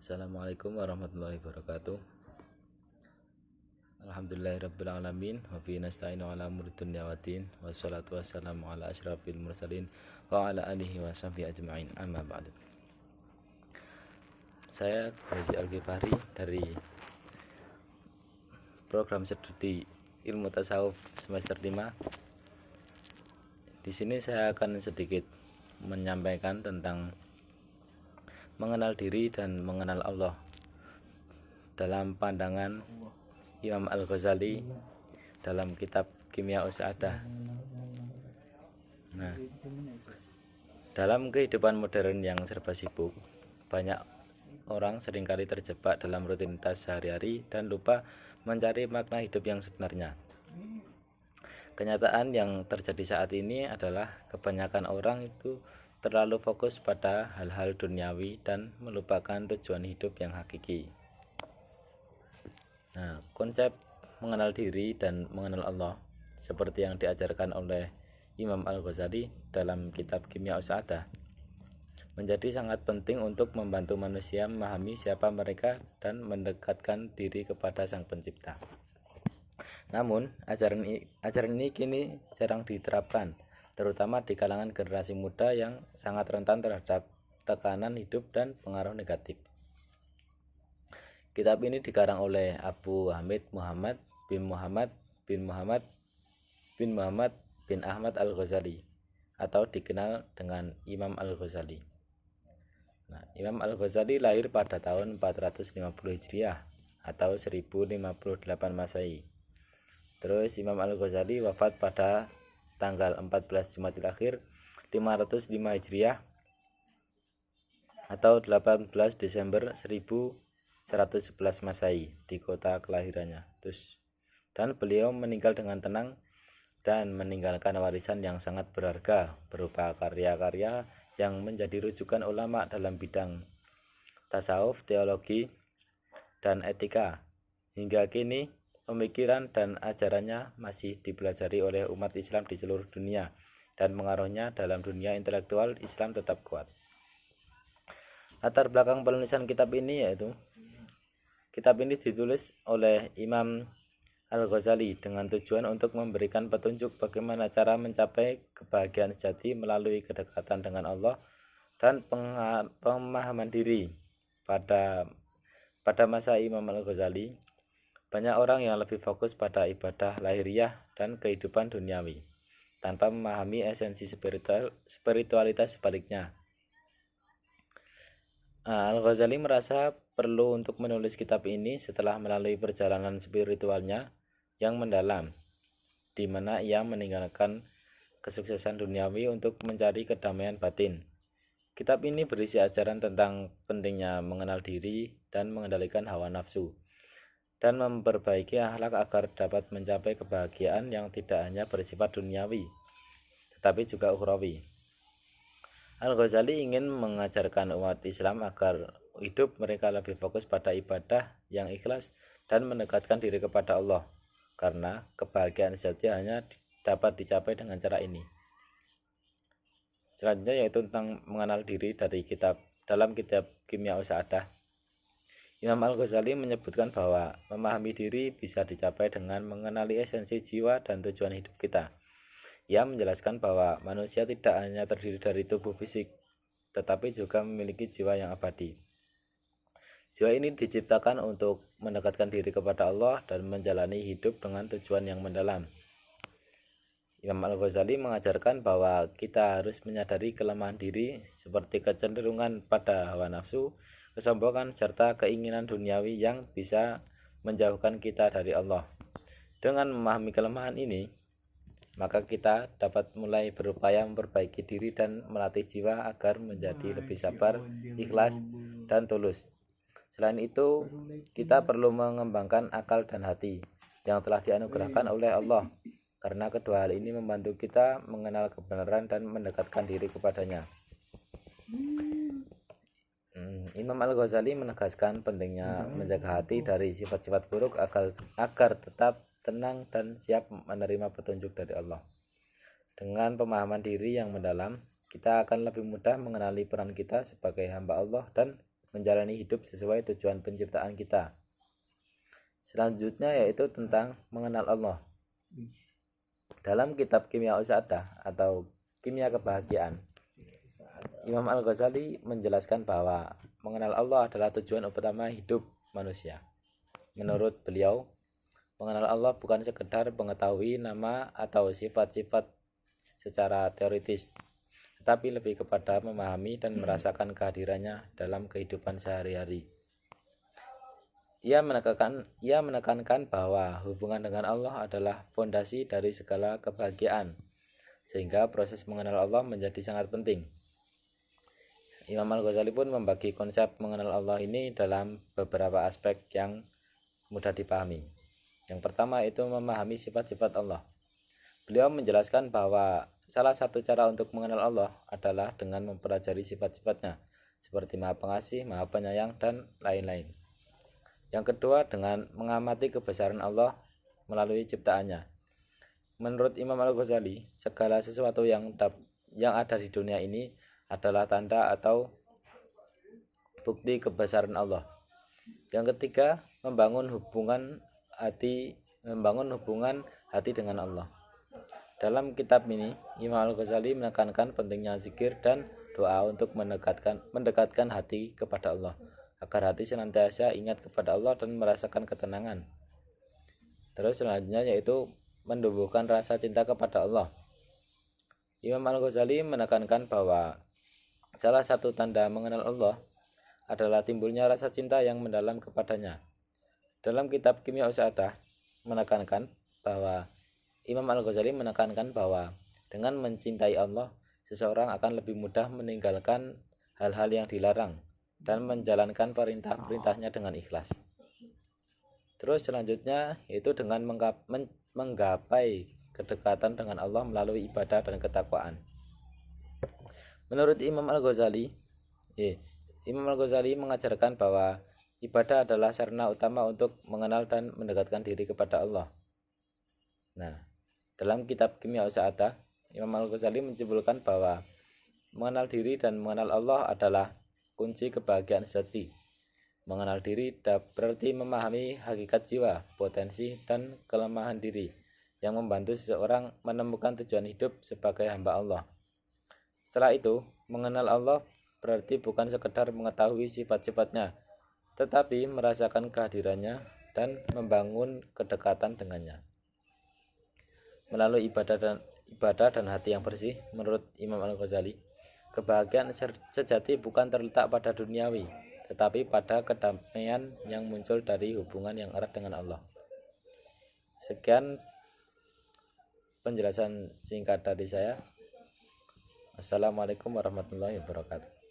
Assalamualaikum warahmatullahi wabarakatuh. Alhamdulillahirrabbilalamin. Wa bihi nasta'inu ala umuri dunya waddin. Wassalatu wassalamu ala asyrafil mursalin wa ala alihi wa sahbihi ajma'in. Amma ba'du. Saya Haji Al-Ghifari dari program studi ilmu tasawuf semester 5. Di sini saya akan sedikit menyampaikan tentang mengenal diri dan mengenal Allah dalam pandangan Imam Al-Ghazali dalam kitab Kimia Sa'adah. Nah, dalam kehidupan modern yang serba sibuk, banyak orang seringkali terjebak dalam rutinitas sehari-hari dan lupa mencari makna hidup yang sebenarnya. Kenyataan yang terjadi saat ini adalah kebanyakan orang itu terlalu fokus pada hal-hal duniawi dan melupakan tujuan hidup yang hakiki. Nah, konsep mengenal diri dan mengenal Allah seperti yang diajarkan oleh Imam Al-Ghazali dalam kitab Kimia Sa'adah menjadi sangat penting untuk membantu manusia memahami siapa mereka dan mendekatkan diri kepada Sang Pencipta. Namun, ajaran ini kini jarang diterapkan, terutama di kalangan generasi muda yang sangat rentan terhadap tekanan hidup dan pengaruh negatif. Kitab ini dikarang oleh Abu Hamid Muhammad bin Muhammad bin Muhammad bin Muhammad bin Ahmad Al-Ghazali atau dikenal dengan Imam Al-Ghazali. Nah, Imam Al-Ghazali lahir pada tahun 450 Hijriah atau 1058 Masehi. Terus Imam Al-Ghazali wafat pada tanggal 14 Jumadil Akhir 505 Hijriah atau 18 Desember 1111 Masehi di kota kelahirannya. Dan beliau meninggal dengan tenang dan meninggalkan warisan yang sangat berharga berupa karya-karya yang menjadi rujukan ulama dalam bidang tasawuf, teologi, dan etika. Hingga kini pemikiran dan ajarannya masih dipelajari oleh umat Islam di seluruh dunia dan pengaruhnya dalam dunia intelektual Islam tetap kuat. Latar belakang penulisan kitab ini yaitu kitab ini ditulis oleh Imam Al-Ghazali dengan tujuan untuk memberikan petunjuk bagaimana cara mencapai kebahagiaan sejati melalui kedekatan dengan Allah dan pemahaman diri. Pada masa Imam Al-Ghazali, banyak orang yang lebih fokus pada ibadah lahiriah dan kehidupan duniawi, tanpa memahami esensi spiritualitas sebaliknya. Al-Ghazali merasa perlu untuk menulis kitab ini setelah melalui perjalanan spiritualnya yang mendalam, di mana ia meninggalkan kesuksesan duniawi untuk mencari kedamaian batin. Kitab ini berisi ajaran tentang pentingnya mengenal diri dan mengendalikan hawa nafsu, dan memperbaiki akhlak agar dapat mencapai kebahagiaan yang tidak hanya bersifat duniawi, tetapi juga ukhrawi. Al-Ghazali ingin mengajarkan umat Islam agar hidup mereka lebih fokus pada ibadah yang ikhlas dan mendekatkan diri kepada Allah, karena kebahagiaan sejati hanya dapat dicapai dengan cara ini. Selanjutnya yaitu tentang mengenal diri dalam kitab Kimia Sa'adah. Imam Al-Ghazali menyebutkan bahwa memahami diri bisa dicapai dengan mengenali esensi jiwa dan tujuan hidup kita. Ia menjelaskan bahwa manusia tidak hanya terdiri dari tubuh fisik, tetapi juga memiliki jiwa yang abadi. Jiwa ini diciptakan untuk mendekatkan diri kepada Allah dan menjalani hidup dengan tujuan yang mendalam. Imam Al-Ghazali mengajarkan bahwa kita harus menyadari kelemahan diri seperti kecenderungan pada hawa nafsu, kesombongan, serta keinginan duniawi yang bisa menjauhkan kita dari Allah. Dengan memahami kelemahan ini, maka kita dapat mulai berupaya memperbaiki diri dan melatih jiwa agar menjadi lebih sabar, ikhlas, dan tulus. Selain itu, kita perlu mengembangkan akal dan hati yang telah dianugerahkan oleh Allah, karena kedua hal ini membantu kita mengenal kebenaran dan mendekatkan diri kepadanya. Imam Al-Ghazali menegaskan pentingnya menjaga hati dari sifat-sifat buruk agar tetap tenang dan siap menerima petunjuk dari Allah. Dengan pemahaman diri yang mendalam, kita akan lebih mudah mengenali peran kita sebagai hamba Allah dan menjalani hidup sesuai tujuan penciptaan kita. Selanjutnya yaitu tentang mengenal Allah. Dalam kitab Kimia Usa'adah atau Kimia Kebahagiaan, Imam Al-Ghazali menjelaskan bahwa mengenal Allah adalah tujuan utama hidup manusia. Menurut beliau, mengenal Allah bukan sekedar mengetahui nama atau sifat-sifat secara teoritis, tetapi lebih kepada memahami dan merasakan kehadirannya dalam kehidupan sehari-hari. Ia menekankan bahwa hubungan dengan Allah adalah fondasi dari segala kebahagiaan, sehingga proses mengenal Allah menjadi sangat penting. Imam Al-Ghazali pun membagi konsep mengenal Allah ini dalam beberapa aspek yang mudah dipahami. Yang pertama itu memahami sifat-sifat Allah. Beliau menjelaskan bahwa salah satu cara untuk mengenal Allah adalah dengan mempelajari sifat-sifatnya, seperti Maha Pengasih, Maha Penyayang, dan lain-lain. Yang kedua, dengan mengamati kebesaran Allah melalui ciptaannya. Menurut Imam Al-Ghazali, segala sesuatu yang ada di dunia ini adalah tanda atau bukti kebesaran Allah. Yang ketiga, membangun hubungan hati dengan Allah. Dalam kitab ini, Imam Al-Ghazali menekankan pentingnya zikir dan doa untuk mendekatkan hati kepada Allah, agar hati senantiasa ingat kepada Allah dan merasakan ketenangan. Terus selanjutnya yaitu menumbuhkan rasa cinta kepada Allah. Imam Al-Ghazali menekankan bahwa salah satu tanda mengenal Allah adalah timbulnya rasa cinta yang mendalam kepadanya. Dalam kitab Kimia Usa'adah Imam Al-Ghazali menekankan bahwa dengan mencintai Allah, seseorang akan lebih mudah meninggalkan hal-hal yang dilarang dan menjalankan perintah-perintahnya dengan ikhlas. Terus selanjutnya yaitu dengan menggapai kedekatan dengan Allah melalui ibadah dan ketakwaan. Menurut Imam Al-Ghazali mengajarkan bahwa ibadah adalah sarana utama untuk mengenal dan mendekatkan diri kepada Allah. Nah, dalam kitab Kimia Usa'adah, Imam Al-Ghazali menyimpulkan bahwa mengenal diri dan mengenal Allah adalah kunci kebahagiaan sejati. Mengenal diri berarti memahami hakikat jiwa, potensi, dan kelemahan diri yang membantu seseorang menemukan tujuan hidup sebagai hamba Allah. Setelah itu, mengenal Allah berarti bukan sekedar mengetahui sifat-sifatnya, tetapi merasakan kehadirannya dan membangun kedekatan dengannya. Melalui ibadah dan hati yang bersih, menurut Imam Al-Ghazali, kebahagiaan sejati bukan terletak pada duniawi, tetapi pada kedamaian yang muncul dari hubungan yang erat dengan Allah. Sekian penjelasan singkat dari saya. Assalamualaikum warahmatullahi wabarakatuh.